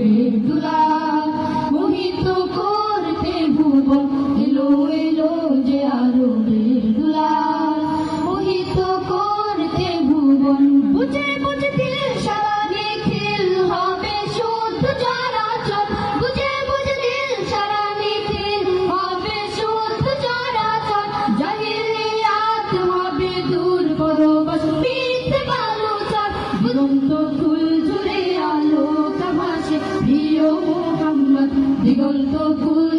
দুলাল মোহিত করতে ভুবন এলো এলো যে আরবের দুলাল মোহিত করতে ভুবন বুঝে বুঝে দিল সারা নিখিল হবে শুদ্ধ চরাচর বুঝে বুঝে দিল সারা নিখিল হবে শুদ্ধ চরাচর জাহিলিয়াত হবে দূর করো বস মিথ্যে বালুচর দিগন্ত ফুল জুড়ে আলো প্রিয় মোহাম্মদ দিগন্ত ফুল